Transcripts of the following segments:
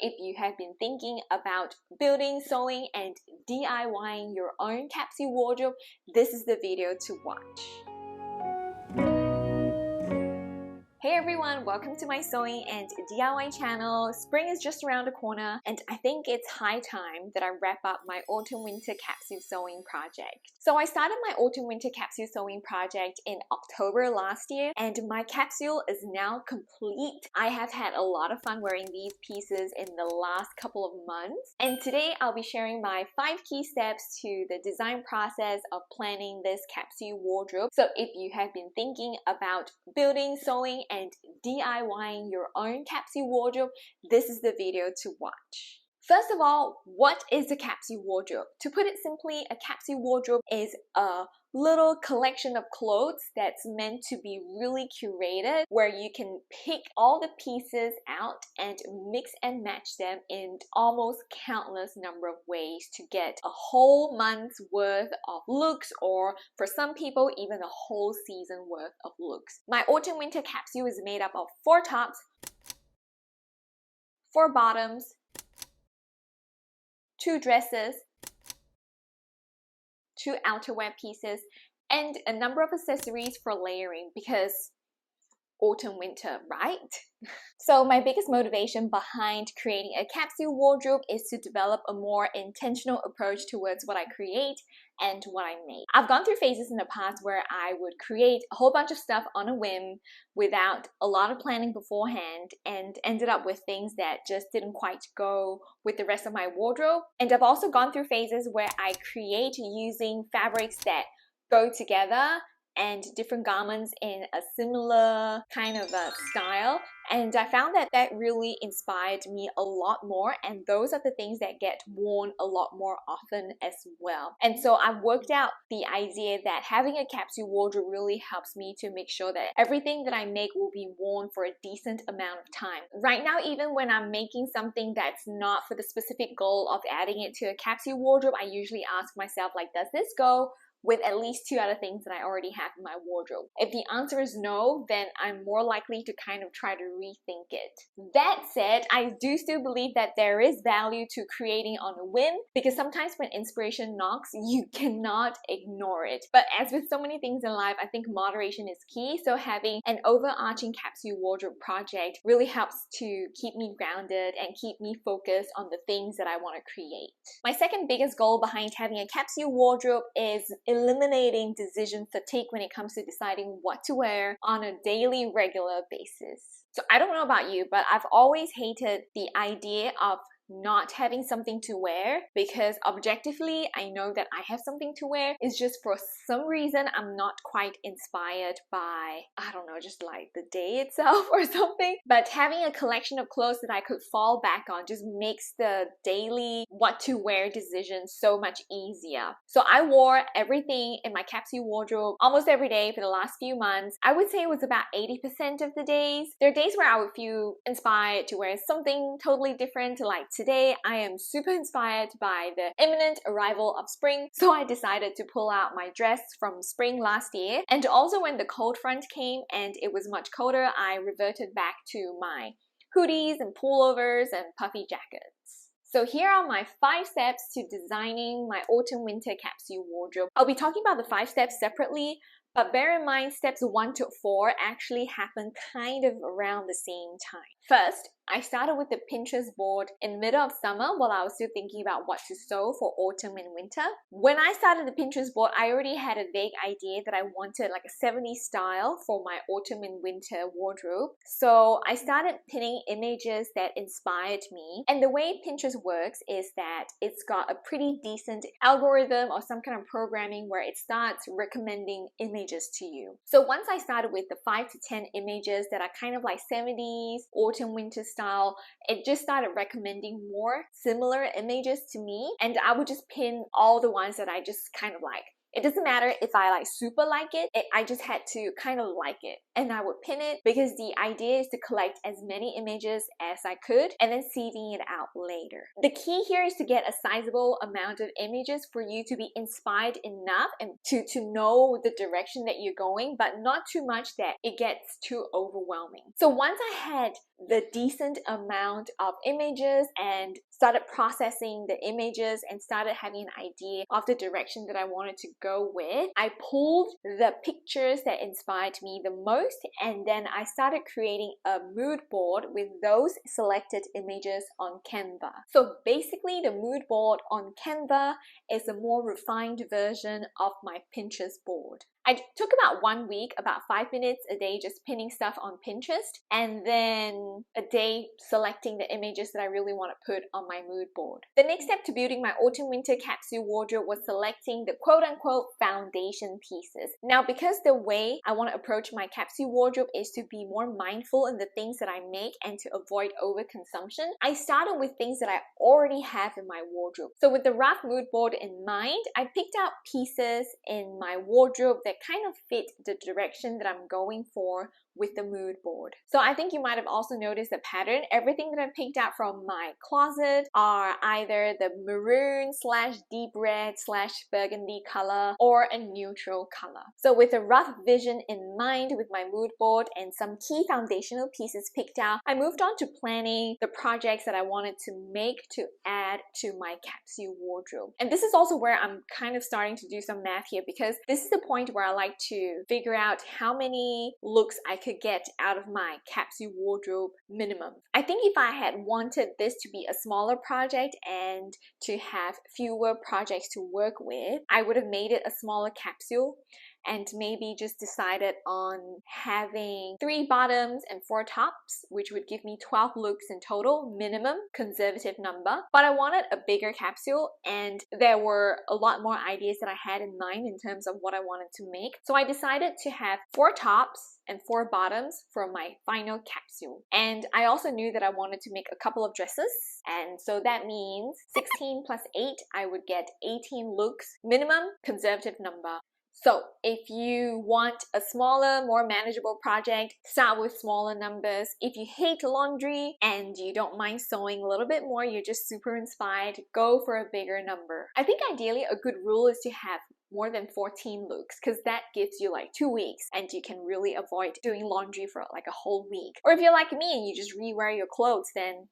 if you have been thinking about building, sewing, and DIYing your own capsule wardrobe, this is the video to watch. Hey everyone, welcome to my sewing and DIY channel. Spring is just around the corner and I think it's high time that I wrap up my autumn-winter capsule sewing project. So I started my autumn-winter capsule sewing project in October last year and my capsule is now complete. I have had a lot of fun wearing these pieces in the last couple of months, and today I'll be sharing my 5 key steps to the design process of planning this capsule wardrobe. So if you have been thinking about building, sewing, and DIYing your own capsule wardrobe, this is the video to watch. First of all, what is a capsule wardrobe? To put it simply, a capsule wardrobe is a little collection of clothes that's meant to be really curated, where you can pick all the pieces out and mix and match them in almost countless number of ways to get a whole month's worth of looks, or for some people even a whole season worth of looks. My autumn-winter capsule is made up of 4 tops, 4 bottoms, 2 dresses, 2 outerwear pieces, and a number of accessories for layering because autumn winter, right? So my biggest motivation behind creating a capsule wardrobe is to develop a more intentional approach towards what I create and what I make. I've gone through phases in the past where I would create a whole bunch of stuff on a whim without a lot of planning beforehand and ended up with things that just didn't quite go with the rest of my wardrobe. And I've also gone through phases where I create using fabrics that go together and different garments in a similar kind of a style, and I found that that really inspired me a lot more, and those are the things that get worn a lot more often as well. And so I've worked out the idea that having a capsule wardrobe really helps me to make sure that everything that I make will be worn for a decent amount of time. Right now, even when I'm making something that's not for the specific goal of adding it to a capsule wardrobe, I usually ask myself, like, does this go with at least 2 other things that I already have in my wardrobe? If the answer is no, then I'm more likely to kind of try to rethink it. That said, I do still believe that there is value to creating on a whim, because sometimes when inspiration knocks, you cannot ignore it. But as with so many things in life, I think moderation is key, so having an overarching capsule wardrobe project really helps to keep me grounded and keep me focused on the things that I want to create. My second biggest goal behind having a capsule wardrobe is eliminating decision fatigue when it comes to deciding what to wear on a daily, regular basis. So I don't know about you, but I've always hated the idea of not having something to wear, because objectively I know that I have something to wear. It's just for some reason I'm not quite inspired by, I don't know, just like the day itself or something. But having a collection of clothes that I could fall back on just makes the daily what to wear decision so much easier. So I wore everything in my capsule wardrobe almost every day for the last few months. I would say it was about 80% of the days. There are days where I would feel inspired to wear something totally different, like today I am super inspired by the imminent arrival of spring, so I decided to pull out my dress from spring last year. And also when the cold front came and it was much colder, I reverted back to my hoodies and pullovers and puffy jackets. So here are my 5 steps to designing my autumn-winter capsule wardrobe. I'll be talking about the 5 steps separately, but bear in mind steps 1 to 4 actually happen kind of around the same time. First, I started with the Pinterest board in the middle of summer while I was still thinking about what to sew for autumn and winter. When I started the Pinterest board, I already had a vague idea that I wanted like a 70s style for my autumn and winter wardrobe. So I started pinning images that inspired me. And the way Pinterest works is that it's got a pretty decent algorithm or some kind of programming where it starts recommending images to you. So once I started with the 5 to 10 images that are kind of like 70s, autumn, winter style, it just started recommending more similar images to me, and I would just pin all the ones that I just kind of like. It doesn't matter if I like super like it, I just had to kind of like it, and I would pin it because the idea is to collect as many images as I could and then CVing it out later. The key here is to get a sizable amount of images for you to be inspired enough and to know the direction that you're going, but not too much that it gets too overwhelming. So once I had the decent amount of images and started processing the images and started having an idea of the direction that I wanted to go with, I pulled the pictures that inspired me the most, and then I started creating a mood board with those selected images on Canva. So basically, the mood board on Canva is a more refined version of my Pinterest board. I took about 1 week, about 5 minutes a day just pinning stuff on Pinterest, and then a day selecting the images that I really want to put on my mood board. The next step to building my autumn-winter capsule wardrobe was selecting the quote-unquote foundation pieces. Now, because the way I want to approach my capsule wardrobe is to be more mindful in the things that I make and to avoid overconsumption, I started with things that I already have in my wardrobe. So with the rough mood board in mind, I picked out pieces in my wardrobe that kind of fit the direction that I'm going for with the mood board. So I think you might have also noticed the pattern. Everything that I picked out from my closet are either the maroon / deep red / burgundy color or a neutral color. So with a rough vision in mind with my mood board and some key foundational pieces picked out, I moved on to planning the projects that I wanted to make to add to my capsule wardrobe. And this is also where I'm kind of starting to do some math here, because this is the point where I like to figure out how many looks I could get out of my capsule wardrobe minimum. I think if I had wanted this to be a smaller project and to have fewer projects to work with, I would have made it a smaller capsule and maybe just decided on having 3 bottoms and 4 tops, which would give me 12 looks in total, minimum, conservative number. But I wanted a bigger capsule, and there were a lot more ideas that I had in mind in terms of what I wanted to make. So I decided to have 4 tops and 4 bottoms for my final capsule. And I also knew that I wanted to make a couple of dresses, and so that means 16 plus 8, I would get 18 looks, minimum, conservative number. So if you want a smaller, more manageable project, start with smaller numbers. If you hate laundry and you don't mind sewing a little bit more, you're just super inspired, go for a bigger number. I think ideally a good rule is to have more than 14 looks, because that gives you like 2 weeks and you can really avoid doing laundry for like a whole week. Or if you're like me and you just rewear your clothes, then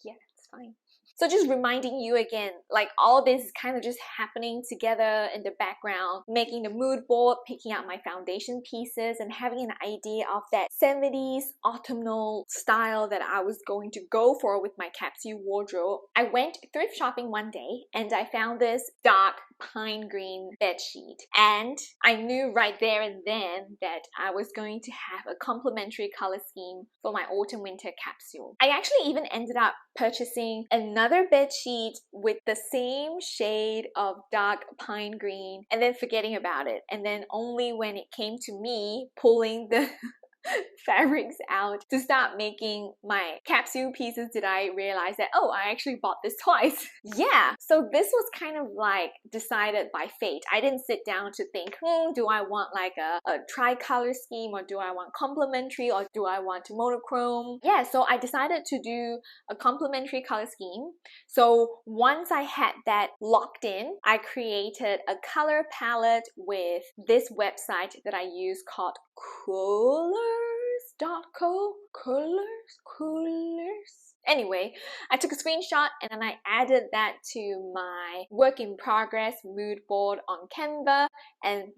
yeah, it's fine. So just reminding you again, like all this is kind of just happening together in the background, making the mood board, picking out my foundation pieces, and having an idea of that 70s autumnal style that I was going to go for with my capsule wardrobe. I went thrift shopping one day and I found this dark pine green bedsheet, and I knew right there and then that I was going to have a complementary color scheme for my autumn winter capsule. I actually even ended up purchasing another bedsheet with the same shade of dark pine green and then forgetting about it, and then only when it came to me pulling the fabrics out to start making my capsule pieces did I realize that, oh, I actually bought this twice. Yeah, so this was kind of like decided by fate. I didn't sit down to think, do I want like a tri-color scheme, or do I want complementary, or do I want monochrome? Yeah, so I decided to do a complementary color scheme. So once I had that locked in, I created a color palette with this website that I use called Coolers. Anyway, I took a screenshot and then I added that to my work in progress mood board on Canva, and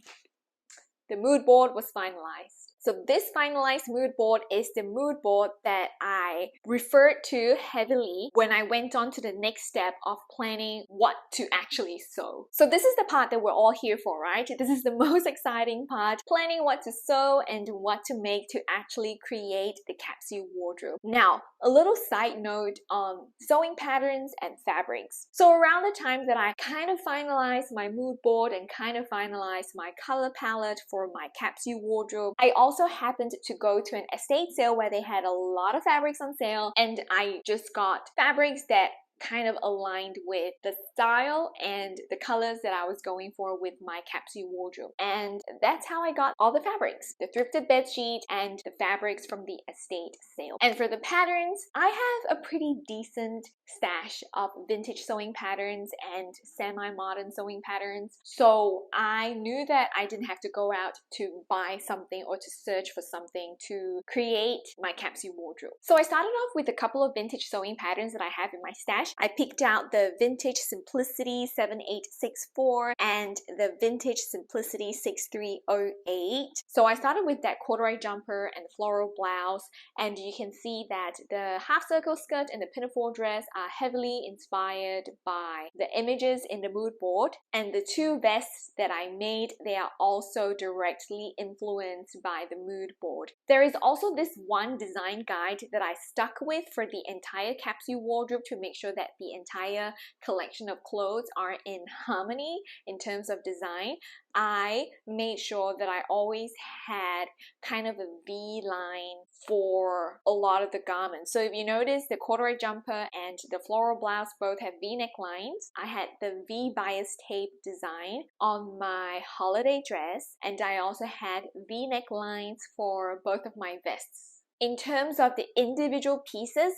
the mood board was finalized. So this finalized mood board is the mood board that I referred to heavily when I went on to the next step of planning what to actually sew. So this is the part that we're all here for, right? This is the most exciting part, planning what to sew and what to make to actually create the capsule wardrobe. Now, a little side note on sewing patterns and fabrics. So around the time that I kind of finalized my mood board and kind of finalized my color palette for my capsule wardrobe, I also happened to go to an estate sale where they had a lot of fabrics on sale, and I just got fabrics that kind of aligned with the style and the colors that I was going for with my capsule wardrobe. And that's how I got all the fabrics, the thrifted bedsheet and the fabrics from the estate sale. And for the patterns, I have a pretty decent stash of vintage sewing patterns and semi-modern sewing patterns. So I knew that I didn't have to go out to buy something or to search for something to create my capsule wardrobe. So I started off with a couple of vintage sewing patterns that I have in my stash. I picked out the Vintage Simplicity 7864 and the Vintage Simplicity 6308. So I started with that corduroy jumper and floral blouse, and you can see that the half circle skirt and the pinafore dress are heavily inspired by the images in the mood board, and the two vests that I made, they are also directly influenced by the mood board. There is also this one design guide that I stuck with for the entire capsule wardrobe to make sure that the entire collection of clothes are in harmony in terms of design. I made sure that I always had kind of a V line for a lot of the garments. So if you notice, the corduroy jumper and the floral blouse both have V-neck lines. I had the V bias tape design on my holiday dress, and I also had V-neck lines for both of my vests. In terms of the individual pieces,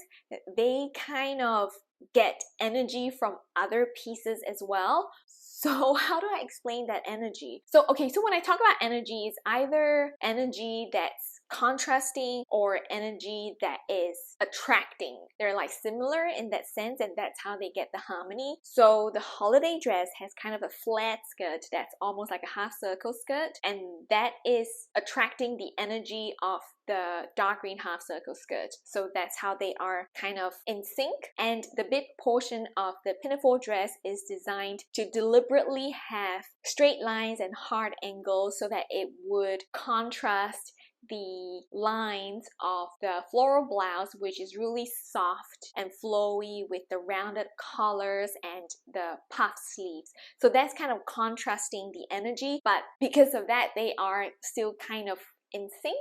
they kind of get energy from other pieces as well. So how do I explain that energy? So when I talk about energy, it's either energy that's contrasting or energy that is attracting. They're like similar in that sense, and that's how they get the harmony. So the holiday dress has kind of a flat skirt that's almost like a half circle skirt, and that is attracting the energy of the dark green half circle skirt. So that's how they are kind of in sync. And the bib portion of the pinafore dress is designed to deliberately have straight lines and hard angles so that it would contrast the lines of the floral blouse, which is really soft and flowy with the rounded collars and the puff sleeves. So that's kind of contrasting the energy, but because of that, they are still kind of in sync,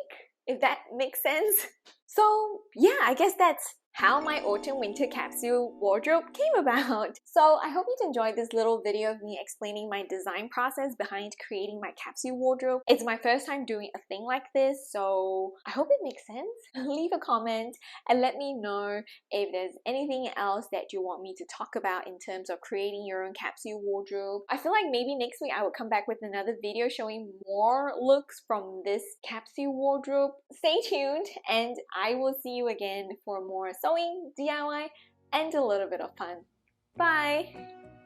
if that makes sense. So yeah, I guess that's how my autumn-winter capsule wardrobe came about. So I hope you enjoyed this little video of me explaining my design process behind creating my capsule wardrobe. It's my first time doing a thing like this, so I hope it makes sense. Leave a comment and let me know if there's anything else that you want me to talk about in terms of creating your own capsule wardrobe. I feel like maybe next week I will come back with another video showing more looks from this capsule wardrobe. Stay tuned, and I will see you again for more sewing, DIY, and a little bit of fun. Bye!